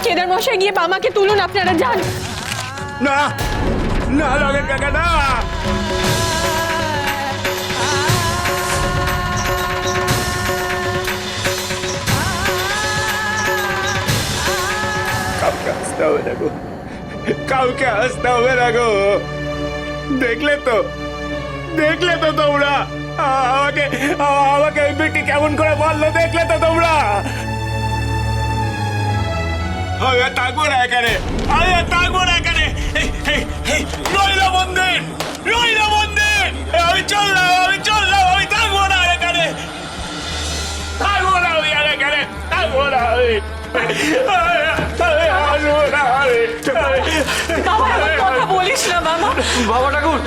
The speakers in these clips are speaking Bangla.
কেদার মশাই গিয়ে বামাকে তুলুন, আপনারা যান। না না লগেন কাকা না, কাউকে আসতে হবে না গো, কাউকে আসতে হবে না গো। দেখলে তো তোমরা আমাকে আমাকে ওই বেটি কেমন করে বললো, দেখলে তো তোমরা। আমি আর থাকবো না এখানে, রইল মন্দির, আমি চললাম, আমি থাকবো না এখানে, থাকবো না আমি বাবা এমন কথা বলিস না বাবা। বাবা ঠাকুর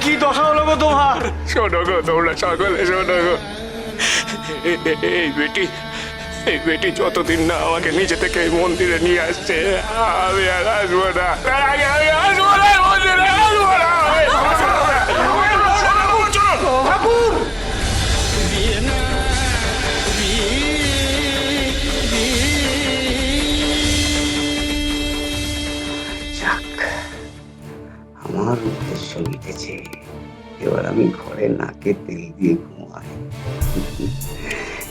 কি দশা হলো গো তোমার? শোনো গো, তোমরা সকলে শোনো গো, এই বেটি যতদিন না আমাকে নিচে থেকে এই মন্দিরে নিয়ে আসছে, আমি আর আসবো না, তার আগে আমি আসবো না, মন্দিরে আসবো না। ঠাকুর আমার উদ্দেশ্য মিটেছে, এবার আমি ঘরে নাকে তেল দিয়ে ঘুমাই।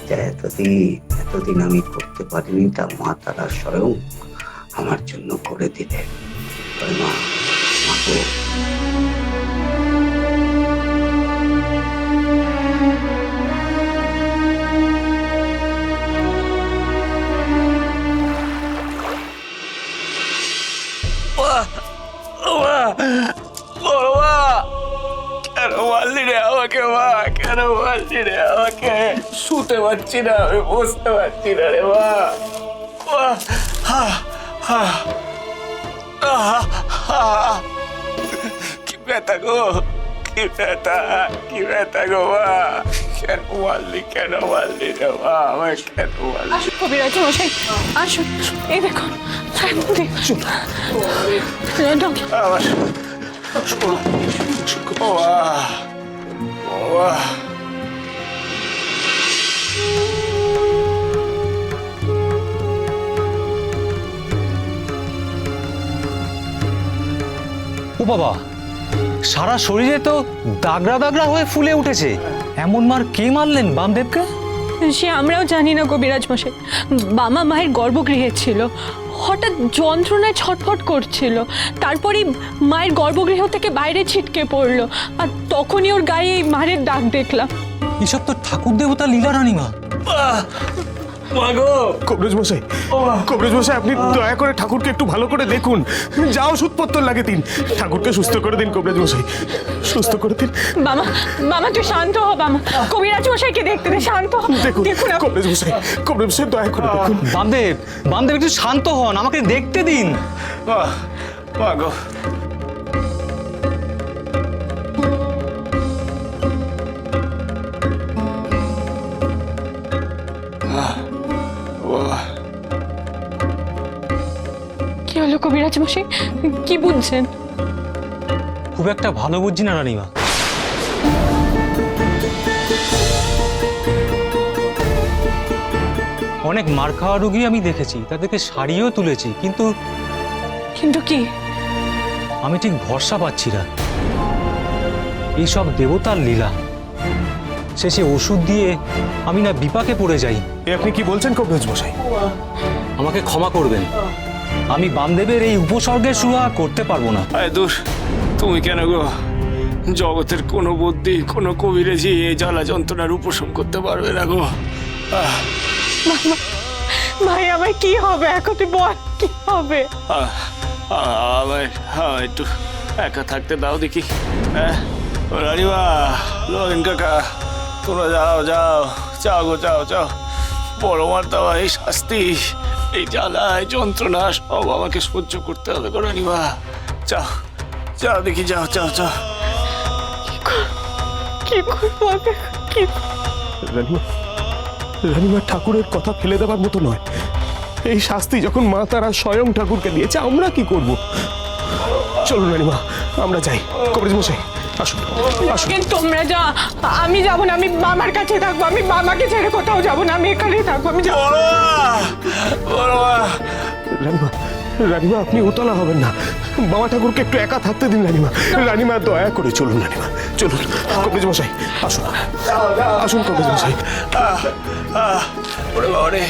যা এতদিন আমি করতে পারিনি, তা মা তারা স্বয়ং আমার জন্য করে দিলেন। মা গো, কেন মারলি রে আমাকে মা, কেন মারলি রে আমাকে? শুতে পারছি না, আমি বসতে পারছি না রে মা। কি ব্যথা গো, কি ব্যথা গো মা, কেন মারলি রে মা আমায়, কেন মারলি? আসুন কবিরাজ মশাই, আসুন, এই দেখুন। আমার ও বাবা, সারা শরীরে তো দাগড়া দাগড়া হয়ে ফুলে উঠেছে। এমন মার কে মারলেন বামদেবকে? সে আমরাও জানি না কবিরাজ মশাই। বামা মায়ের গর্ভগৃহে ছিল, হঠাৎ যন্ত্রণায় ছটফট করছিল, তারপরেই মায়ের গর্ভগৃহ থেকে বাইরে ছিটকে পড়লো, আর তখনই ওর গায়ে এই মারের দাগ দেখলাম। এসব তো ঠাকুর দেবতা লীলা রানীমা। কবিরাজ মশাই, আপনি দয়া করে ঠাকুরকে একটু ভালো করে দেখুন, যা ওষুধপত্র লাগে দিন, ঠাকুরকে সুস্থ করে দিন। কবিরাজ মশাই, সুস্থ করে দিন। বামা তুই শান্ত হ, বামা কবিরাজ মশাইকে দেখতে দে, শান্ত হ। দেখুন কবিরাজ মশাই দয়া করে দেখুন। বামদেব একটু শান্ত হন, আমাকে দেখতে দিন। মা গো, কি হলো কবিরাজ মশাই, কি বুঝছেন? খুব একটা ভালো বুঝছি না রানীমা। অনেক মার খাওয়া রোগী আমি দেখেছি, তাদেরকে সারিয়েও তুলেছি, কিন্তু কি? আমি ঠিক ভরসা পাচ্ছি না। এইসব দেবতার লীলা, শেষে ওষুধ দিয়ে আমি না বিপাকে পড়ে যাই। আপনি কি বলছেন কবিরাজ মশাই? আমাকে ক্ষমা করবেন, আমি বামদেবের এই উপসর্গের সুরা করতে পারবো না। আয় দূর, তুমি কেন গো? জগতের কোনো বুদ্ধি, কোনো কবিরাজি এই জ্বালা যন্ত্রণার উপশম করতে পারবে না গো। ভাই আমার কি হবে এখন, তুই বল কি হবে? আমায় একটু একা থাকতে দাও দেখি। হ্যাঁ রানীমা, লগেন কাকা, তোমরা যাও গো, যাও। বড় মার দেওয়া এই শাস্তি, এই জ্বালায় যন্ত্রণা সব আমাকে সহ্য করতে হবে গো রানীমা। যাও দেখি, যাও। কি করবো কি? রানীমা ঠাকুরের কথা ফেলে দেওয়ার মতো নয়। এই শাস্তি যখন মা তারা স্বয়ং ঠাকুরকে দিয়েছে, আমরা কি করব? চলুন রানীমা, আমরা যাই। কবিরাজ মশাই আসুন। কিন্তু তোমরা যা, আমি যাবো না, আমি মামার কাছে থাকবো, আমি মামাকে ছেড়ে কোথাও যাবো না, আমি এখানেই থাকবো, আমি যাবো। রানীমা, রানীমা আপনি উতলা হবেন না, বাবা ঠাকুরকে একটু একা থাকতে দিন রানীমা। রানীমা দয়া করে চলুন রানীমা, চলুন। কবিরাজ মশাই আসুন, আসুন কবিরাজ মশাই। ওরে বাবা রে,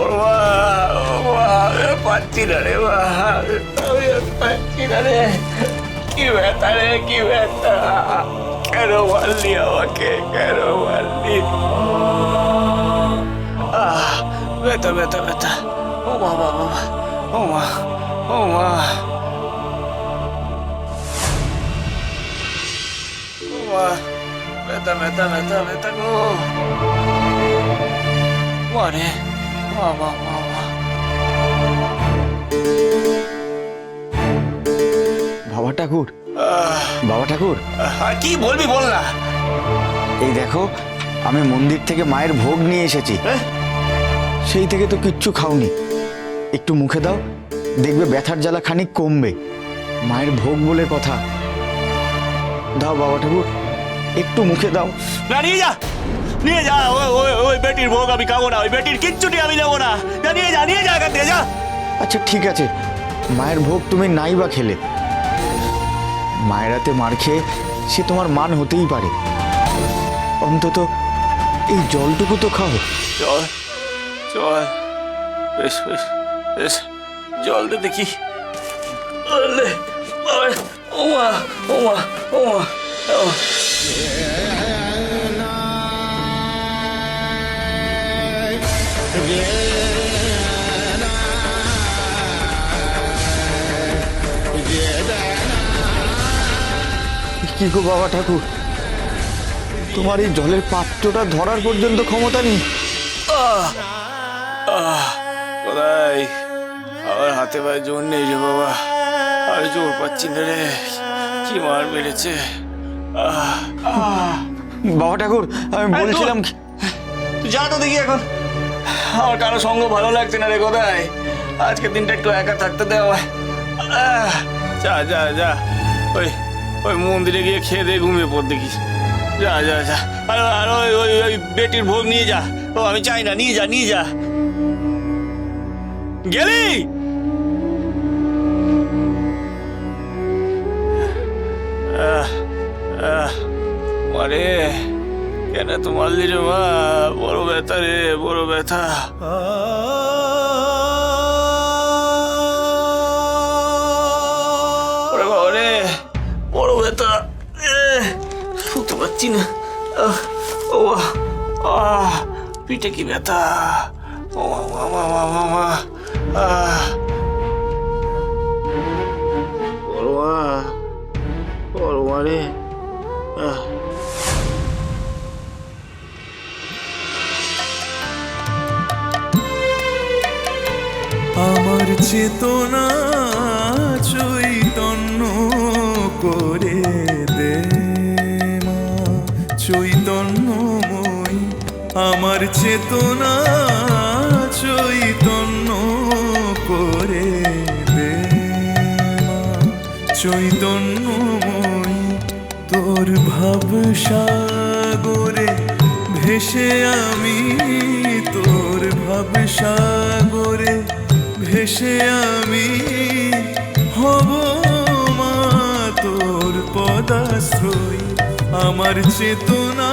ওরে বাবা, পাচ্ছি না রে বাবা, আমি আর পাচ্ছি না রে। কি ব্যথা রে, কি ব্যথা! কেন মারলি আমাকে, কেন মারলি? ব্যথা ব্যথা ব্যথা, ও বাবা বাবা, ও মা, ও মা, ও মা, ব্যথা ব্যথা ব্যথা ব্যথা গো, মারে বাবা বাবা। বাবা ঠাকুর, বাবা ঠাকুর, কি বলবি বল না। এই দেখো আমি মন্দির থেকে মায়ের ভোগ নিয়ে এসেছি। সেই থেকে তো কিচ্ছু খাওনি, একটু মুখে দাও, দেখবে ব্যথার জ্বালা খানিক কমবে। মায়ের ভোগ বলে কথা, দাও বাবা ঠাকুর, একটু মুখে দাও। না, নিয়ে যা, নিয়ে যা, ওই বেটির ভোগ আমি খাবো না, ওই বেটির কিচ্ছুটি আমি নেবো না। যা, নিয়ে যা, নিয়ে যা এখান থেকে, যা। আচ্ছা ঠিক আছে, মায়ের ভোগ তুমি নাই বা খেলে, মায়ের হাতে মার খেয়ে সে তোমার মান হতেই পারে, অন্তত এই জলটুকু তো খাও। চল চল, বেশ বেশ বেশ, জল দে দেখি। ও মা, ও মা, ও মা, ও মা। কি গো বাবা ঠাকুর, তোমার এই জলের পাত্রটা ধরার পর্যন্ত ক্ষমতা নেই? কোথায় আমার হাতে পায়ে জোর নেই রে বাবা, আর জোর পাচ্ছি না রে, কি মার মেরেছে। বাবা ঠাকুর আমি বলছিলাম তুই যা তো দেখি এখন, আমার কারো সঙ্গ ভালো লাগছে না রে। কোথায় আজকের দিনটা একটু একা থাকতে দে আমায়। যা যা যা, ওই ওই মন্দিরে গিয়ে খেয়ে দিয়ে ঘুমিয়ে পড় দেখিস। যা যা যা, আর আর ওই ওই ওই বেটির ভোগ নিয়ে যা। ও আমি চাই না, নিয়ে যা, নিয়ে যা। গেলি মারে, কেন তো মারলি রে মা? বড় ব্যথা রে, বড় ব্যথা। ওরে বাবা রে, বড় ব্যথা, শুতে পারছি না। ও পিঠে কি ব্যথা, ও মা মা মা মা। বড় মা, বড় মা রে। আমার চেতনা চৈতন্য করে দে মা, চৈতন্যময়ী আমার চেতনা চৈতন্য করে দে মা, চৈতন্যময়ী তোর ভাব সাগরে ভেসে আমি, তোর ভাব সাগরে ভেসে আমি হব মা তোর পদাশ্রয়, আমার চেতনা